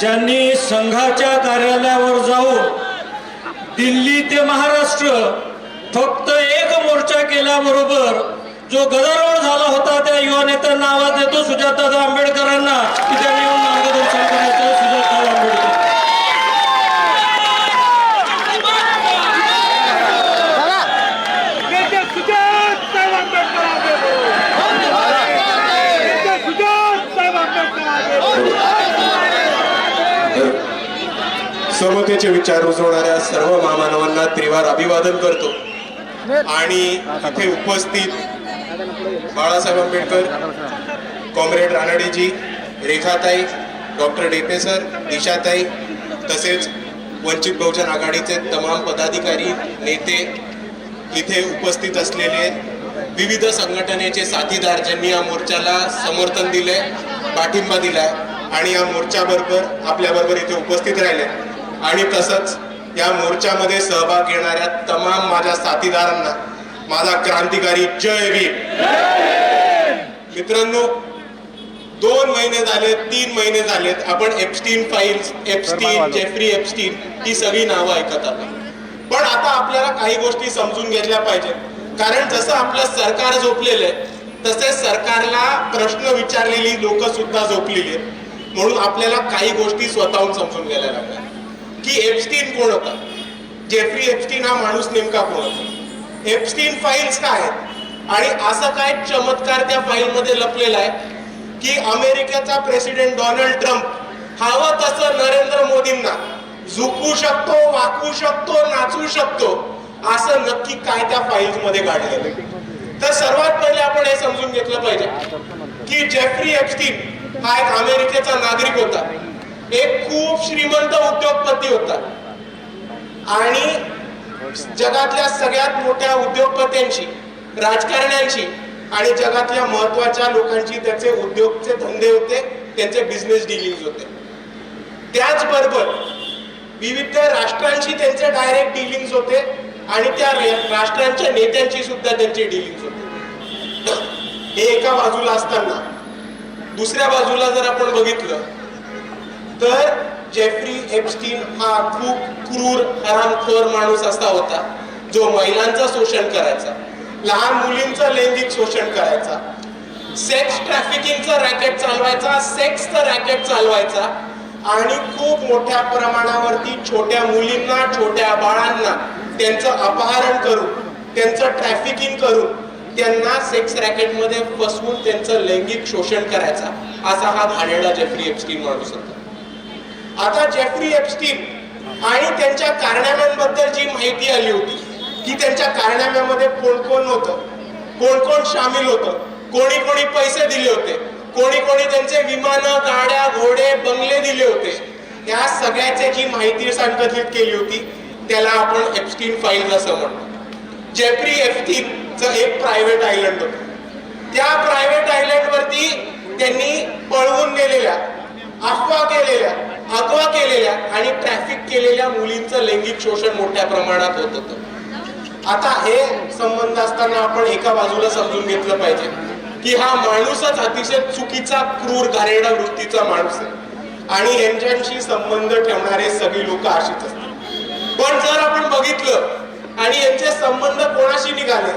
ज्यांनी संघाच्या कार्यालयावर जाऊन दिल्ली ते महाराष्ट्र फक्त एक मोर्चा केल्याबरोबर जो गदारोळ झाला होता त्या युवा नेत्यांना आवाज देतो सुजाताराव आंबेडकरांना की त्यांनी येऊन मार्गदर्शन करायचं. सुजाताराव आंबेडकर. समतेचे विचार रुजवणाऱ्या सर्व महामानवांना त्रिवार अभिवादन करतो आणि इथे उपस्थित बाळासाहेब आंबेडकर, कॉम्रेड रानडेजी, रेखाताई, डॉक्टर डेपे सर, दिशाताई तसेच वंचित बहुजन आघाडीचे तमाम पदाधिकारी, नेते, इथे उपस्थित असलेले विविध संघटनेचे साथीदार ज्यांनी या मोर्चाला समर्थन दिले, पाठिंबा दिलाय आणि या मोर्चाबरोबर आपल्याबरोबर इथे उपस्थित राहिले आणि तसंच या मोर्चामध्ये सहभाग घेणाऱ्या तमाम माझ्या साथीदारांना माझा क्रांतिकारी जय भीम. मित्रांनो, 2 महिने झाले, 3 महिने झालेत आपण Epstein files, Epstein, Jeffrey Epstein ही सगळी नावं ऐकत आलो. पण आता आपल्याला काही गोष्टी समजून घेतल्या पाहिजेत, कारण जसं आपलं सरकार झोपलेलं आहे तसे सरकारला प्रश्न विचारलेली लोक सुद्धा झोपलेली आहेत. म्हणून आपल्याला काही गोष्टी स्वतःहून समजून घ्यायला लागल्या की एप्स्टीन कोण होता, जेफ्री एप्स्टीन हा माणूस नेमका कोण होता, एप्स्टीन फाईल्स काय आहेत आणि असं काय चमत्कार त्या फाईल मध्ये लपलेला आहे की अमेरिकेचा प्रेसिडेंट डोनाल्ड ट्रम्प हवं तसं नरेंद्र मोदींना झुकवू शकतो, वाकवू शकतो, नाचवू शकतो, असं नक्की काय त्या फाईल्स मध्ये काढलेलं आहे. तर सर्वात पहिले आपण हे समजून घेतलं पाहिजे की जेफ्री एप्स्टीन हा एक अमेरिकेचा नागरिक होता, एक खूप श्रीमंत उद्योगपती होता आणि जगातल्या सगळ्यात मोठ्या उद्योगपत्यांशी, राजकारण्यांशी आणि जगातल्या महत्वाच्या लोकांशी त्याचे उद्योगचे धंदे होते, त्यांचे बिझनेस डीलिंग्स होते. त्याचबरोबर विविध राष्ट्रांशी त्यांचे डायरेक्ट डीलिंग्स होते आणि त्या राष्ट्रांच्या नेत्यांची सुद्धा त्यांची डीलिंग्स होते. हे एका बाजूला असताना दुसऱ्या बाजूला जर आपण बघितलं तर जेफ्री एप्स्टीन हा खूप क्रूर, हरामखोर माणूस असा होता जो महिलांचं शोषण करायचा, लहान मुलींचं लैंगिक शोषण करायचा, सेक्स ट्रॅफिकिंगचं रॅकेट चालवायचा, सेक्सचं रॅकेट चालवायचा आणि खूप मोठ्या प्रमाणावरती छोट्या मुलींना, छोट्या बाळांना त्यांचं अपहरण करून, त्यांचं ट्रॅफिकिंग करून त्यांना सेक्स रॅकेट मध्ये फसवून त्यांचं लैंगिक शोषण करायचा, असा हा घाणेरडा जेफ्री एप्स्टीन माणूस होता. आता जेफ्री एप्स्टीन आणि त्यांच्या कारनाम्यांबद्दल जी माहिती आली होती की त्यांच्या कारनाम्यामध्ये कोण कोण होतं, कोण कोण सामील होतं, कोणी कोणी पैसे दिले होते, कोणी कोणी त्यांचे विमानं, गाड्या, घोडे, बंगले दिले होते, या सगळ्याची जी माहिती संकलित केली होती त्याला आपण एप्स्टीन फाईल्स असं म्हणतो. जेफ्री एप्स्टीनचं एक प्रायव्हेट आयलंड होतं. त्या प्रायव्हेट आयलंड वरती त्यांनी पळवून गेलेल्या, अफवा केलेल्या, अगवा केलेल्या आणि ट्रॅफिक केलेल्या मुलींचं लैंगिक शोषण मोठ्या प्रमाणात होत होतं. आता हे संबंध असताना आपण एका बाजूला समजून घेतलं पाहिजे की हा माणूसच अतिशय चुकीचा, क्रूर, घाणेरडा वृत्तीचा माणूस आहे आणि यांच्याशी संबंध ठेवणारे सगळी लोक अशीच असतात. पण जर आपण बघितलं आणि यांचे संबंध कोणाशी निघाले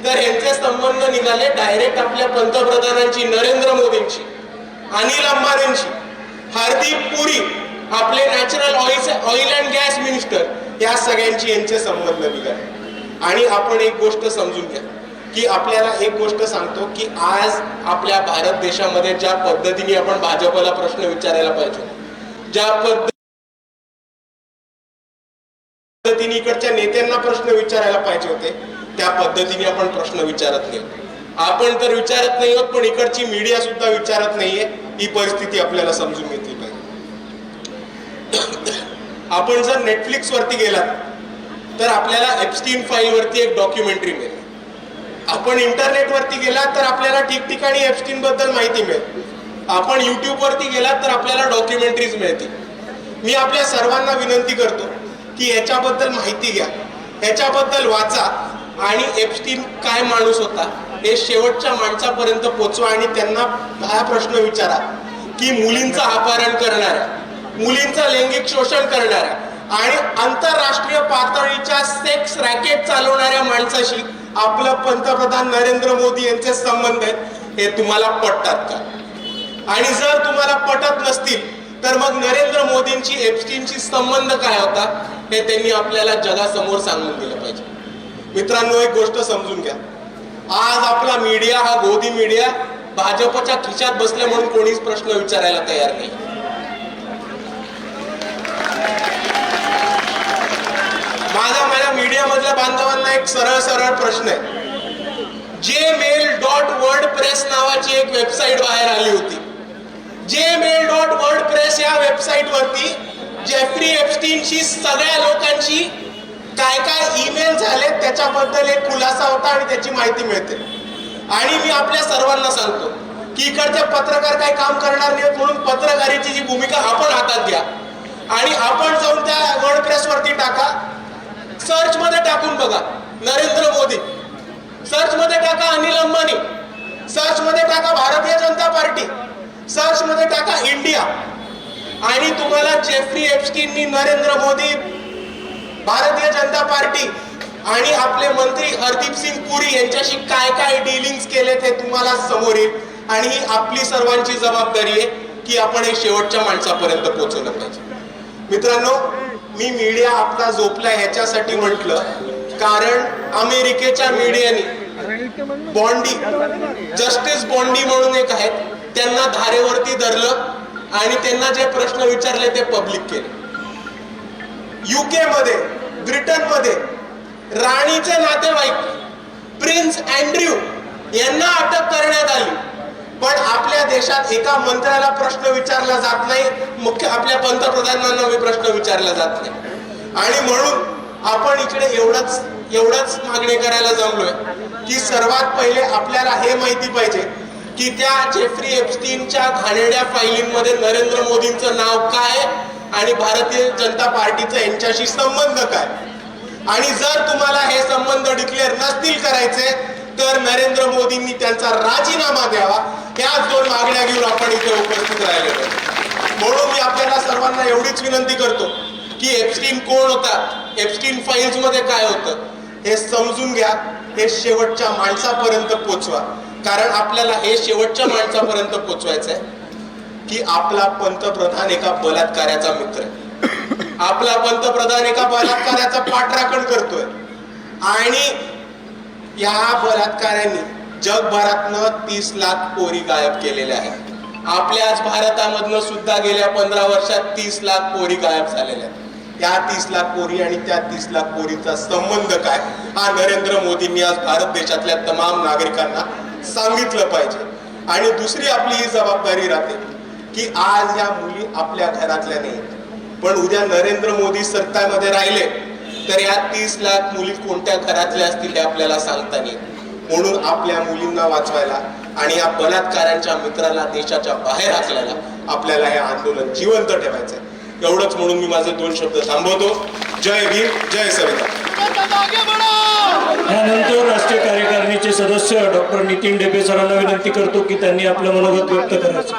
तर यांचे संबंध निघाले डायरेक्ट आपल्या पंतप्रधानांची, नरेंद्र मोदींची, अनिल अंबानींची, हरदीप पुरी, आपले natural oil and gas minister, या सगळ्यांची यांचे संबंध निघाले. आणि आपण एक गोष्ट समजून घ्या की आपल्याला एक गोष्ट सांगतो की आज आपल्या भारत देशामध्ये ज्या पद्धतीने आपण भाजपला प्रश्न विचारायला पाहिजे, ज्या पद्धतीने इकडच्या नेत्यांना प्रश्न विचारायला पाहिजे होते, त्या पद्धतीने आपण प्रश्न विचारत नाही. आपण तर विचारत नाही आहोत, पण इकडची मीडिया सुद्धा विचारत नाहीये. ही परिस्थिती आपल्याला समजून घेतली पाहिजे. आपण जर नेटफ्लिक्स वरती गेलात तर आपल्याला एप्स्टीन फाईल वरती एक डॉक्युमेंटरी मिळेल. आपण इंटरनेट वरती गेलात तर आपल्याला ठिकठिकाणी एप्स्टीन बद्दल माहिती मिळेल. आपण युट्यूब वरती गेलात तर आपल्याला डॉक्युमेंटरीज मिळतील. मी आपल्या सर्वांना विनंती करतो की याच्याबद्दल माहिती घ्या, याच्याबद्दल वाचा आणि एप्स्टीन काय माणूस होता हे शेवटच्या माणसापर्यंत पोहोचवा आणि त्यांना हा प्रश्न विचारा की मुलींचं अपहरण करणाऱ्या, मुलींचं लैंगिक शोषण करणाऱ्या आणि आंतरराष्ट्रीय पातळीच्या सेक्स रॅकेट चालवणाऱ्या माणसाशी आपलं पंतप्रधान नरेंद्र मोदी यांचे संबंध आहेत, हे तुम्हाला पटतात का? आणि जर तुम्हाला पटत नसतील तर मग नरेंद्र मोदींची एप्स्टीनची संबंध काय होता हे त्यांनी आपल्याला जगासमोर सांगून दिलं पाहिजे. मित्रांनो, एक गोष्ट समजून घ्या, आज आपला मीडिया हा गोदी मीडिया भाजपच्या खिशात बसले म्हणून कोणीच प्रश्न विचारायला तयार नाही. माझ्या मीडिया मधल्या बांधवांना एक सरळ प्रश्न आहे. jmail.wordpress नावाची एक वेबसाईट बाहेर आली होती. jmail.wordpress या वेबसाईट वरती जेफ्री एप्स्टीनशी सगळ्या लोकांची काय ईमेल झाले त्याच्याबद्दल एक खुलासा होता आणि त्याची माहिती मिळते. आणि मी आपल्या सर्वांना सांगतो की इकडचे पत्रकार काही काम करणार नाहीत म्हणून पत्रकारितेची जी भूमिका आपण हातात घ्या आणि आपण जाऊन त्या वर्डप्रेस वरती टाका, सर्च मध्ये टाकून बघा नरेंद्र मोदी, सर्च मध्ये टाका अनिल अंबानी, सर्च मध्ये टाका भारतीय जनता पार्टी, सर्च मध्ये टाका इंडिया आणि तुम्हाला जेफ्री एप्स्टीननी नरेंद्र मोदी, भारतीय जनता पार्टी आणि आपले मंत्री हरदीप सिंग पुरी यांच्याशी काय डीलिंग्स केलेत हे तुम्हाला समोर येईल. आणि ही आपली सर्वांची जबाबदारी आहे की आपण हे शेवटच्या माणसापर्यंत पोहोचवलं पाहिजे. मित्रांनो, मी मीडिया आपला झोपला ह्याच्यासाठी म्हटलं कारण अमेरिकेच्या मीडियाने बॉन्डी, जस्टिस बॉन्डी म्हणून एक आहेत, त्यांना धारेवरती धरलं आणि त्यांना जे प्रश्न विचारले ते पब्लिक केले. युके मध्ये, ब्रिटन मध्ये राणीचे नातेवाईक प्रिन्स अँड्र्यू यांना अटक करण्यात आली, पण आपल्या देशात एका मंत्र्याला प्रश्न विचारला जात नाही, मुख्य आपल्या पंतप्रधानांना प्रश्न विचारला जात नाही. आणि म्हणून आपण इकडे एवढंच मागणी करायला जमलोय की सर्वात पहिले आपल्याला हे माहिती पाहिजे की त्या जेफ्री एप्स्टीनच्या घाणेरड्या फाईलिंगमध्ये नरेंद्र मोदींचं नाव काय आणि भारतीय जनता पार्टीचा यांच्याशी संबंध काय. आणि जर तुम्हाला हे संबंध डिक्लेअर नसतील करायचे तर नरेंद्र मोदींनी त्यांचा राजीनामा द्यावा. याच दोन मागण्या घेऊन आपण इथे उपस्थित राहिले. म्हणून मी आपल्याला सर्वांना एवढीच विनंती करतो की एप्स्टीन कोण होता, एप्स्टीन फाईल्स मध्ये काय होतं हे समजून घ्या, हे शेवटच्या माणसापर्यंत पोचवा. कारण आपल्याला हे शेवटच्या माणसापर्यंत पोचवायचं आहे की आपला पंतप्रधान एका बलात्काराचा मित्र आहे, आपला पंतप्रधान एका बलात्काराचा पाठराखण करतोय आणि या बलात्कारांनी जगभरातनं 30 लाख पोरी गायब केलेल्या आहेत. आपल्याच भारतामधनं सुद्धा गेल्या 15 वर्षात 30 लाख पोरी गायब झालेल्या आहेत. त्या 30 लाख पोरी आणि त्या 30 लाख पोरीचा संबंध काय हा नरेंद्र मोदींनी आज भारत देशातल्या तमाम नागरिकांना सांगितलं पाहिजे. आणि दुसरी आपली ही जबाबदारी राहते की आज या मुली आपल्या घरातल्या नाहीत, पण उद्या नरेंद्र मोदी सत्तेमध्ये राहिले तर या 30 लाख मुली कोणत्या घरातल्या असतील हे आपल्याला सांगता नाही. म्हणून आपल्या मुलींना वाचवायला आणि या बलात्कारांच्या मित्राला देशाच्या बाहेर हाकलायला आपल्याला हे आंदोलन जिवंत ठेवायचंय. एवढंच म्हणून मी माझे 2 शब्द थांबवतो. जय भीम, जय संविधान. यानंतर राष्ट्रीय कार्यकारिणीचे सदस्य डॉक्टर नितीन डेबे सरांना विनंती करतो की त्यांनी आपलं मनोगत व्यक्त करायचं.